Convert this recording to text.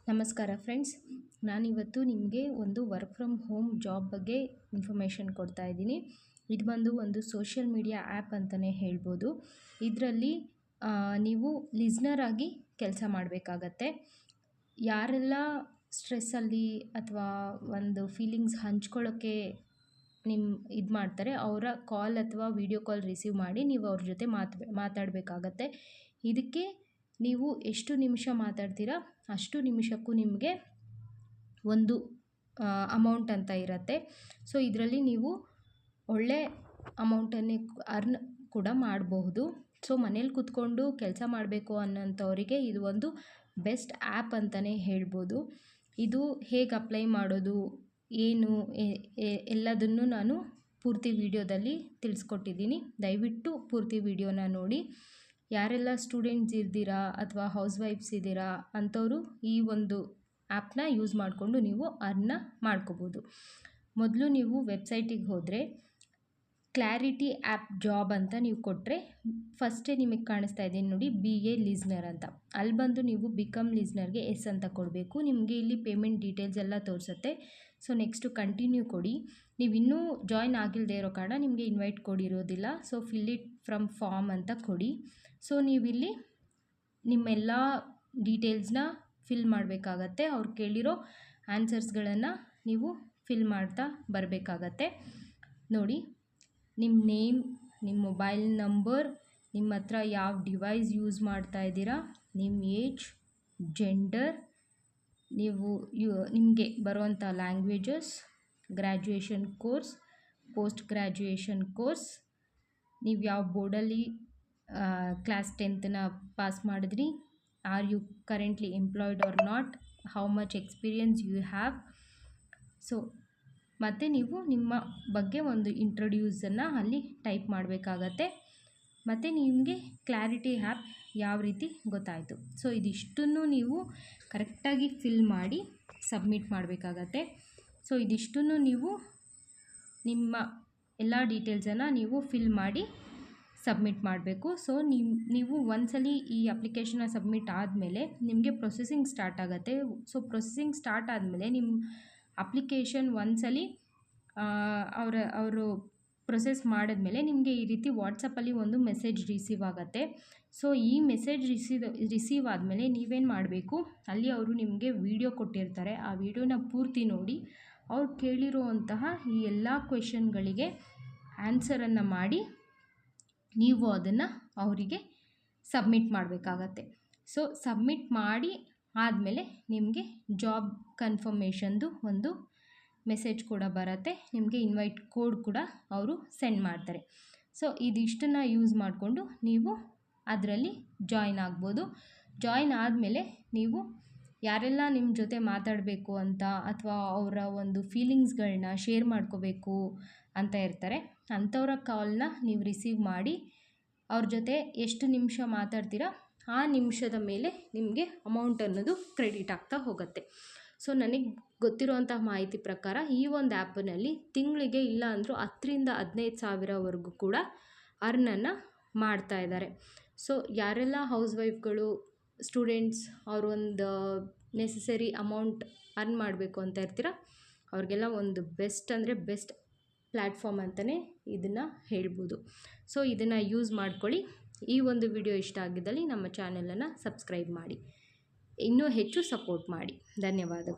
ನಮಸ್ಕಾರ ಫ್ರೆಂಡ್ಸ್, ನಾನಿವತ್ತು ನಿಮಗೆ ಒಂದು ವರ್ಕ್ ಫ್ರಮ್ ಹೋಮ್ ಜಾಬ್ ಬಗ್ಗೆ ಇನ್ಫಾರ್ಮೇಷನ್ ಕೊಡ್ತಾ ಇದ್ದೀನಿ. ಇದು ಬಂದು ಒಂದು ಸೋಷಿಯಲ್ ಮೀಡಿಯಾ ಆ್ಯಪ್ ಅಂತಲೇ ಹೇಳ್ಬೋದು. ಇದರಲ್ಲಿ ನೀವು ಲಿಸ್ನರ್ ಆಗಿ ಕೆಲಸ ಮಾಡಬೇಕಾಗತ್ತೆ. ಯಾರೆಲ್ಲ ಸ್ಟ್ರೆಸ್ಸಲ್ಲಿ ಅಥವಾ ಒಂದು ಫೀಲಿಂಗ್ಸ್ ಹಂಚ್ಕೊಳ್ಳೋಕ್ಕೆ ಇದು ಮಾಡ್ತಾರೆ, ಅವರ ಕಾಲ್ ಅಥವಾ ವಿಡಿಯೋ ಕಾಲ್ ರಿಸೀವ್ ಮಾಡಿ ನೀವು ಅವ್ರ ಜೊತೆ ಮಾತಾಡಬೇಕಾಗತ್ತೆ. ಇದಕ್ಕೆ ನೀವು ಎಷ್ಟು ನಿಮಿಷ ಮಾತಾಡ್ತೀರಾ ಅಷ್ಟು ನಿಮಿಷಕ್ಕೂ ನಿಮಗೆ ಒಂದು ಅಮೌಂಟ್ ಅಂತ ಇರುತ್ತೆ. ಸೊ ಇದರಲ್ಲಿ ನೀವು ಒಳ್ಳೆ ಅಮೌಂಟನ್ನೇ ಅರ್ನ್ ಕೂಡ ಮಾಡಬಹುದು. ಸೊ ಮನೇಲಿ ಕೂತ್ಕೊಂಡು ಕೆಲಸ ಮಾಡಬೇಕು ಅನ್ನೋಂಥವರಿಗೆ ಇದು ಒಂದು ಬೆಸ್ಟ್ ಆ್ಯಪ್ ಅಂತಲೇ ಹೇಳ್ಬೋದು. ಇದು ಹೇಗೆ ಅಪ್ಲೈ ಮಾಡೋದು ಏನು ಎಲ್ಲದನ್ನು ನಾನು ಪೂರ್ತಿ ವಿಡಿಯೋದಲ್ಲಿ ತಿಳಿಸ್ಕೊಟ್ಟಿದ್ದೀನಿ. ದಯವಿಟ್ಟು ಪೂರ್ತಿ ವಿಡಿಯೋನ ನೋಡಿ. ಯಾರೆಲ್ಲ ಸ್ಟೂಡೆಂಟ್ಸ್ ಇದ್ದೀರಾ ಅಥವಾ ಹೌಸ್ ವೈಫ್ಸ್ ಇದ್ದೀರಾ ಅಂಥವರು ಈ ಒಂದು ಆ್ಯಪ್ನ ಯೂಸ್ ಮಾಡಿಕೊಂಡು ನೀವು ಅರ್ನ ಮಾಡ್ಕೋಬೋದು. ಮೊದಲು ನೀವು ವೆಬ್ಸೈಟಿಗೆ ಹೋದರೆ ಕ್ಲಾರಿಟಿ ಆ್ಯಪ್ ಜಾಬ್ ಅಂತ ನೀವು ಕೊಟ್ಟರೆ ಫಸ್ಟೇ ನಿಮಗೆ ಕಾಣಿಸ್ತಾ ಇದೆ ನೋಡಿ, BA ಲಿಸ್ನರ್ ಅಂತ. ಅಲ್ಲಿ ಬಂದು ನೀವು ಬಿಕಮ್ ಲಿಸ್ನರ್ಗೆ ಎಸ್ ಅಂತ ಕೊಡಬೇಕು. ನಿಮಗೆ ಇಲ್ಲಿ ಪೇಮೆಂಟ್ ಡೀಟೇಲ್ಸ್ ಎಲ್ಲ ತೋರಿಸುತ್ತೆ. ಸೊ ನೆಕ್ಸ್ಟು ಕಂಟಿನ್ಯೂ ಕೊಡಿ. ನೀವು ಇನ್ನೂ ಜಾಯ್ನ್ ಆಗಿಲ್ಲದೆ ಇರೋ ಕಾರಣ ನಿಮಗೆ ಇನ್ವೈಟ್ ಕೊಡಿರೋದಿಲ್ಲ. So fill it from form ಅಂತ ಕೊಡಿ. ಸೊ ನೀವಿಲ್ಲಿ ನಿಮ್ಮೆಲ್ಲ ಡೀಟೇಲ್ಸ್ನ ಫಿಲ್ ಮಾಡಬೇಕಾಗತ್ತೆ. ಅವ್ರು ಕೇಳಿರೋ ಆನ್ಸರ್ಸ್ಗಳನ್ನು ನೀವು ಫಿಲ್ ಮಾಡ್ತಾ ಬರಬೇಕಾಗತ್ತೆ. ನೋಡಿ, ನಿಮ್ಮ ನೇಮ್, ನಿಮ್ಮ ಮೊಬೈಲ್ ನಂಬರ್, ನಿಮ್ಮ ಹತ್ರ ಯಾವ ಡಿವೈಸ್ ಯೂಸ್ ಮಾಡ್ತಾ ಇದ್ದೀರಾ, ನಿಮ್ಮ ಏಜ್, ಜೆಂಡರ್, ನೀವು ನಿಮಗೆ ಬರುವಂಥ languages, graduation course, post graduation course, ನೀವು ಯಾವ ಬೋರ್ಡಲ್ಲಿ ಕ್ಲಾಸ್ 10th ಪಾಸ್ ಮಾಡಿದ್ರಿ, are you currently employed or not, how much experience you have. So ಮತ್ತು ನೀವು ನಿಮ್ಮ ಬಗ್ಗೆ ಒಂದು ಇಂಟ್ರೊಡ್ಯೂಸನ್ನು ಅಲ್ಲಿ ಟೈಪ್ ಮಾಡಬೇಕಾಗತ್ತೆ. ಮತ್ತು ನಿಮಗೆ ಕ್ಲಾರಿಟಿ ಆ್ಯಪ್ ಯಾವ ರೀತಿ ಗೊತ್ತಾಯಿತು. ಸೊ ಇದಿಷ್ಟನ್ನು ನೀವು ಕರೆಕ್ಟಾಗಿ ಫಿಲ್ ಮಾಡಿ ಸಬ್ಮಿಟ್ ಮಾಡಬೇಕಾಗತ್ತೆ. ಸೊ ಇದಿಷ್ಟನ್ನು ನೀವು ನಿಮ್ಮ ಎಲ್ಲ ಡೀಟೇಲ್ಸನ್ನು ನೀವು ಫಿಲ್ ಮಾಡಿ ಸಬ್ಮಿಟ್ ಮಾಡಬೇಕು. ಸೊ ನೀವು ಒಂದ್ಸಲಿ ಈ ಅಪ್ಲಿಕೇಶನ್ನ ಸಬ್ಮಿಟ್ ಆದಮೇಲೆ ನಿಮಗೆ ಪ್ರೊಸೆಸಿಂಗ್ ಸ್ಟಾರ್ಟ್ ಆಗುತ್ತೆ. ಸೊ ಪ್ರೊಸೆಸಿಂಗ್ ಸ್ಟಾರ್ಟ್ ಆದಮೇಲೆ ನಿಮ್ಮ ಅಪ್ಲಿಕೇಶನ್ ಒಂದ್ಸಲಿ ಅವರು ಪ್ರೊಸೆಸ್ ಮಾಡಿದ್ಮೇಲೆ ನಿಮಗೆ ಈ ರೀತಿ ವಾಟ್ಸಪ್ಪಲ್ಲಿ ಒಂದು ಮೆಸೇಜ್ ರಿಸೀವ್ ಆಗುತ್ತೆ. ಸೊ ಈ ಮೆಸೇಜ್ ರಿಸೀವ್ ಆದಮೇಲೆ ನೀವೇನು ಮಾಡಬೇಕು, ಅಲ್ಲಿ ಅವರು ನಿಮಗೆ ವಿಡಿಯೋ ಕೊಟ್ಟಿರ್ತಾರೆ. ಆ ವಿಡಿಯೋನ ಪೂರ್ತಿ ನೋಡಿ ಅವ್ರು ಕೇಳಿರುವಂತಹ ಈ ಎಲ್ಲ ಕ್ವೆಶನ್ಗಳಿಗೆ ಆನ್ಸರನ್ನು ಮಾಡಿ ನೀವು ಅದನ್ನು ಅವರಿಗೆ ಸಬ್ಮಿಟ್ ಮಾಡಬೇಕಾಗತ್ತೆ. ಸೊ ಸಬ್ಮಿಟ್ ಮಾಡಿ ಆದಮೇಲೆ ನಿಮಗೆ ಜಾಬ್ ಕನ್ಫರ್ಮೇಷನ್ದು ಒಂದು ಮೆಸೇಜ್ ಕೂಡ ಬರುತ್ತೆ. ನಿಮಗೆ ಇನ್ವೈಟ್ ಕೋಡ್ ಕೂಡ ಅವರು ಸೆಂಡ್ ಮಾಡ್ತಾರೆ. ಸೊ ಇದಿಷ್ಟನ್ನು ಯೂಸ್ ಮಾಡಿಕೊಂಡು ನೀವು ಅದರಲ್ಲಿ ಜಾಯ್ನ್ ಆಗ್ಬೋದು. ಜಾಯ್ನ್ ಆದಮೇಲೆ ನೀವು ಯಾರೆಲ್ಲ ನಿಮ್ಮ ಜೊತೆ ಮಾತಾಡಬೇಕು ಅಂತ ಅಥವಾ ಅವರ ಒಂದು ಫೀಲಿಂಗ್ಸ್ಗಳನ್ನ ಶೇರ್ ಮಾಡ್ಕೋಬೇಕು ಅಂತ ಇರ್ತಾರೆ, ಅಂಥವರ ಕಾಲ್ನ ನೀವು ರಿಸೀವ್ ಮಾಡಿ ಅವ್ರ ಜೊತೆ ಎಷ್ಟು ನಿಮಿಷ ಮಾತಾಡ್ತೀರಾ ಆ ನಿಮಿಷದ ಮೇಲೆ ನಿಮಗೆ ಅಮೌಂಟ್ ಅನ್ನೋದು ಕ್ರೆಡಿಟ್ ಆಗ್ತಾ ಹೋಗುತ್ತೆ. ಸೊ ನನಗೆ ಗೊತ್ತಿರುವಂಥ ಮಾಹಿತಿ ಪ್ರಕಾರ ಈ ಒಂದು ಆ್ಯಪ್ನಲ್ಲಿ ತಿಂಗಳಿಗೆ ಇಲ್ಲ ಅಂದರೂ 10,000 to 15,000ವರೆಗೂ ಕೂಡ ಅರ್ನನ್ನು ಮಾಡ್ತಾ ಇದ್ದಾರೆ. ಸೊ ಯಾರೆಲ್ಲ ಹೌಸ್ ವೈಫ್ಗಳು, ಸ್ಟೂಡೆಂಟ್ಸ್, ಅವರೊಂದು ನೆಸೆಸರಿ ಅಮೌಂಟ್ ಅರ್ನ್ ಮಾಡಬೇಕು ಅಂತ ಇರ್ತೀರ, ಅವ್ರಿಗೆಲ್ಲ ಒಂದು ಬೆಸ್ಟ್ ಅಂದರೆ ಬೆಸ್ಟ್ ಪ್ಲ್ಯಾಟ್ಫಾರ್ಮ್ ಅಂತಲೇ ಇದನ್ನು ಹೇಳ್ಬೋದು. ಸೊ ಇದನ್ನು ಯೂಸ್ ಮಾಡ್ಕೊಳ್ಳಿ. ಈ ಒಂದು ವಿಡಿಯೋ ಇಷ್ಟ ಆಗಿದ್ದಲ್ಲಿ ನಮ್ಮ ಚಾನಲನ್ನು ಸಬ್ಸ್ಕ್ರೈಬ್ ಮಾಡಿ, ಇನ್ನೂ ಹೆಚ್ಚು ಸಪೋರ್ಟ್ ಮಾಡಿ. ಧನ್ಯವಾದಗಳು.